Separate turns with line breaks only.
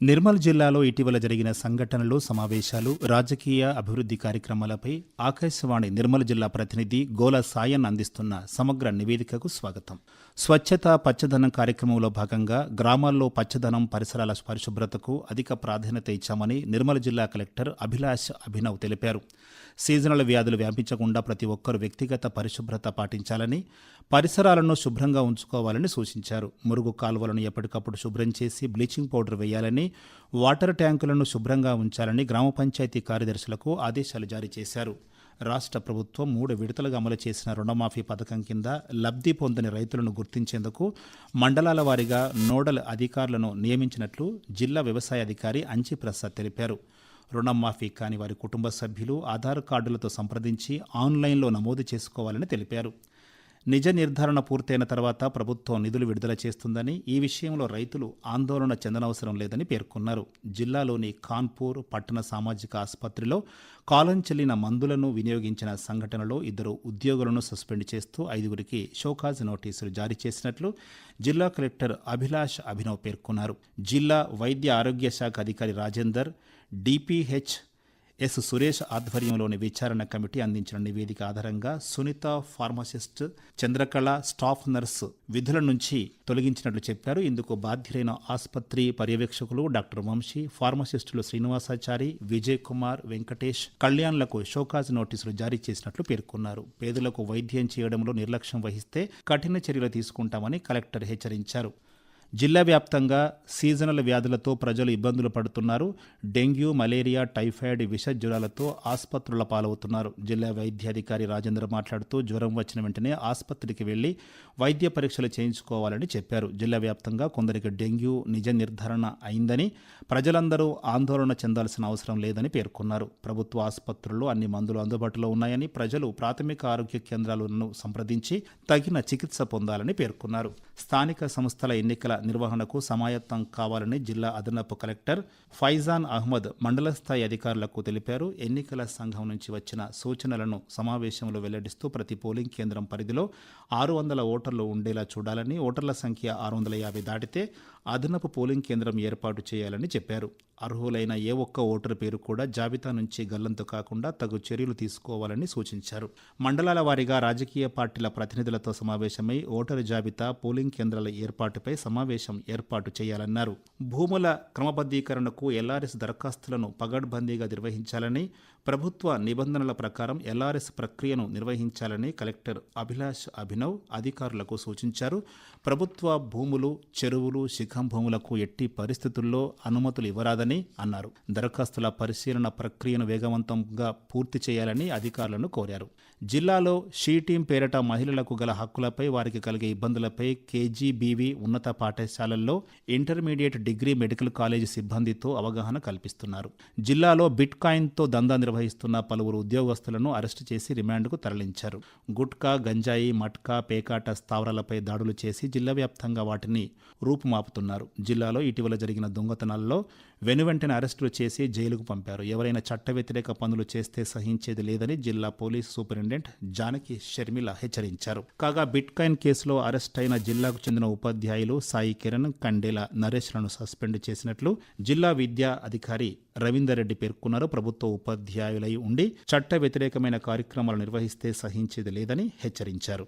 నిర్మల్ జిల్లాలో ఇటీవల జరిగిన సంఘటనలు, సమావేశాలు, రాజకీయ అభివృద్ధి కార్యక్రమాలపై ఆకాశవాణి నిర్మల్ జిల్లా ప్రతినిధి గోల సాయన్ అందిస్తున్న సమగ్ర నివేదికకు స్వాగతం. స్వచ్ఛత పచ్చదనం కార్యక్రమంలో భాగంగా గ్రామాల్లో పచ్చదనం, పరిసరాల పరిశుభ్రతకు అధిక ప్రాధాన్యత ఇచ్చామని నిర్మల్ జిల్లా కలెక్టర్ అభిలాష్ అభినవ్ తెలిపారు. సీజనల్ వ్యాధులు వ్యాపించకుండా ప్రతి ఒక్కరూ వ్యక్తిగత పరిశుభ్రత పాటించాలని, పరిసరాలను శుభ్రంగా ఉంచుకోవాలని సూచించారు. మురుగు కాలువలను ఎప్పటికప్పుడు శుభ్రం చేసి బ్లీచింగ్ పౌడర్ వేయాలని, వాటర్ ట్యాంకులను శుభ్రంగా ఉంచాలని గ్రామ పంచాయతీ కార్యదర్శులకు ఆదేశాలు జారీ చేశారు. రాష్ట్ర ప్రభుత్వం 3 విడతలుగా అమలు చేసిన రుణమాఫీ పథకం కింద లబ్ధి పొందని రైతులను గుర్తించేందుకు మండలాల వారీగా నోడల్ అధికారులను నియమించినట్లు జిల్లా వ్యవసాయ అధికారి అంచి ప్రసాద్ తెలిపారు. రుణమాఫీ కాని వారి కుటుంబ సభ్యులు ఆధార్ కార్డులతో సంప్రదించి ఆన్లైన్లో నమోదు చేసుకోవాలని తెలిపారు. నిజ నిర్ధారణ పూర్తయిన తర్వాత ప్రభుత్వం నిధులు విడుదల చేస్తుందని, ఈ విషయంలో రైతులు ఆందోళన చెందనవసరం లేదని పేర్కొన్నారు. జిల్లాలోని కాన్పూర్ పట్టణ సామాజిక ఆసుపత్రిలో కాలం చెల్లిన మందులను వినియోగించిన సంఘటనలో 2 ఉద్యోగులను సస్పెండ్ చేస్తూ 5గురికి షోకాజ్ నోటీసులు జారీ చేసినట్లు జిల్లా కలెక్టర్ అభిలాష్ అభినవ్ పేర్కొన్నారు. జిల్లా వైద్య ఆరోగ్య శాఖ అధికారి రాజేందర్, డిపిహెచ్ ఎస్ సురేష్ ఆధ్వర్యంలోని విచారణ కమిటీ అందించిన నివేదిక ఆధారంగా Sunitha pharmacist, Chandrakala staff nurse విధుల నుంచి తొలగించినట్లు చెప్పారు. ఇందుకు బాధ్యులైన ఆసుపత్రి పర్యవేక్షకులు డాక్టర్ వంశీ, ఫార్మసిస్టులు శ్రీనివాసాచారి, విజయ్ కుమార్, వెంకటేష్, కళ్యాణ్లకు షోకాజ్ నోటీసులు జారీ చేసినట్లు పేర్కొన్నారు. పేదలకు వైద్యం చేయడంలో నిర్లక్ష్యం వహిస్తే కఠిన చర్యలు తీసుకుంటామని కలెక్టర్ హెచ్చరించారు. జిల్లా వ్యాప్తంగా సీజనల్ వ్యాధులతో ప్రజలు ఇబ్బందులు పడుతున్నారు. డెంగ్యూ, మలేరియా, టైఫాయిడ్, విష జ్వరాలతో ఆసుపత్రుల పాలవుతున్నారు. జిల్లా వైద్యాధికారి రాజేంద్ర మాట్లాడుతూ జ్వరం వచ్చిన వెంటనే ఆసుపత్రికి వెళ్లి వైద్య పరీక్షలు చేయించుకోవాలని చెప్పారు. జిల్లా వ్యాప్తంగా కొందరికి డెంగ్యూ నిజ నిర్ధారణ అయిందని, ప్రజలందరూ ఆందోళన చెందాల్సిన అవసరం లేదని పేర్కొన్నారు. ప్రభుత్వ ఆసుపత్రుల్లో అన్ని మందులు అందుబాటులో ఉన్నాయని, ప్రజలు ప్రాథమిక ఆరోగ్య కేంద్రాలను సంప్రదించి తగిన చికిత్స పొందాలని పేర్కొన్నారు. స్థానిక సంస్థల ఎన్నికల నిర్వహణకు సమాయత్తం కావాలని జిల్లా అదనపు కలెక్టర్ ఫైజాన్ అహ్మద్ మండల స్థాయి అధికారులకు తెలిపారు. ఎన్నికల సంఘం నుంచి వచ్చిన సూచనలను సమావేశంలో వెల్లడిస్తూ ప్రతి పోలింగ్ కేంద్రం పరిధిలో 600 ఓటర్లు ఉండేలా చూడాలని, ఓటర్ల సంఖ్య 650 దాటితే అదనపు పోలింగ్ కేంద్రం ఏర్పాటు చేయాలని చెప్పారు. అర్హులైన ఏ ఒక్క ఓటరు పేరు కూడా జాబితా నుంచి గల్లంతు కాకుండా తగు చర్యలు తీసుకోవాలని సూచించారు. మండలాల వారీగా రాజకీయ పార్టీల ప్రతినిధులతో సమావేశమై ఓటరు జాబితా, పోలింగ్ కేంద్రాల ఏర్పాటుపై సమావేశం ఏర్పాటు చేయాలన్నారు. భూముల క్రమబద్ధీకరణకు ఎల్ఆర్ఎస్ దరఖాస్తులను పగడ్బందీగా నిర్వహించాలని, ప్రభుత్వ నిబంధనల ప్రకారం ఎల్ఆర్ఎస్ ప్రక్రియను నిర్వహించాలని కలెక్టర్ అభిలాష్ అభినవ్ అధికారులకు సూచించారు. ప్రభుత్వ భూములు, చెరువులు, శిఖం భూములకు ఎట్టి పరిస్థితుల్లో అనుమతులు ఇవ్వరాదని అన్నారు. దరఖాస్తుల పరిశీలన ప్రక్రియను వేగవంతంగా పూర్తి చేయాలని అధికారులను కోరారు. జిల్లాలో షీ టీం పేరిట మహిళలకు గల హక్కులపై, వారికి కలిగే ఇబ్బందులపై కేజీబీవీ ఉన్నత పాఠశాలల్లో ఇంటర్మీడియట్, డిగ్రీ, మెడికల్ కాలేజీ సిబ్బందితో అవగాహన కల్పిస్తున్నారు. జిల్లాలో బిట్ కాయిన్తో దందా నిర్వహిస్తున్న పలువురు ఉద్యోగస్తులను అరెస్టు చేసి రిమాండ్కు తరలించారు. గుట్కా, గంజాయి, మట్కా, పేకాట స్థావరాలపై దాడులు చేసి జిల్లా వ్యాప్తంగా వాటిని రూపుమాపుతున్నారు. జిల్లాలో ఇటీవల జరిగిన దొంగతనాల్లో వెనువెంటనే అరెస్టులు చేసి జైలుకు పంపారు. ఎవరైనా చట్ట వ్యతిరేక పనులు చేస్తే సహించేది లేదని జిల్లా పోలీసు సూపరింటెండెంట్ జానకి షర్మిల హెచ్చరించారు. కాగా బిట్ కాయిన్ కేసులో అరెస్ట్ అయిన జిల్లాకు చెందిన ఉపాధ్యాయులు సాయి కిరణ్, కండేల నరేష్లను సస్పెండ్ చేసినట్లు జిల్లా విద్యా అధికారి రవీందర్ రెడ్డి పేర్కొన్నారు. ప్రభుత్వ ఉపాధ్యాయులై ఉండి చట్ట వ్యతిరేకమైన కార్యక్రమాలు నిర్వహిస్తే సహించేది లేదని హెచ్చరించారు.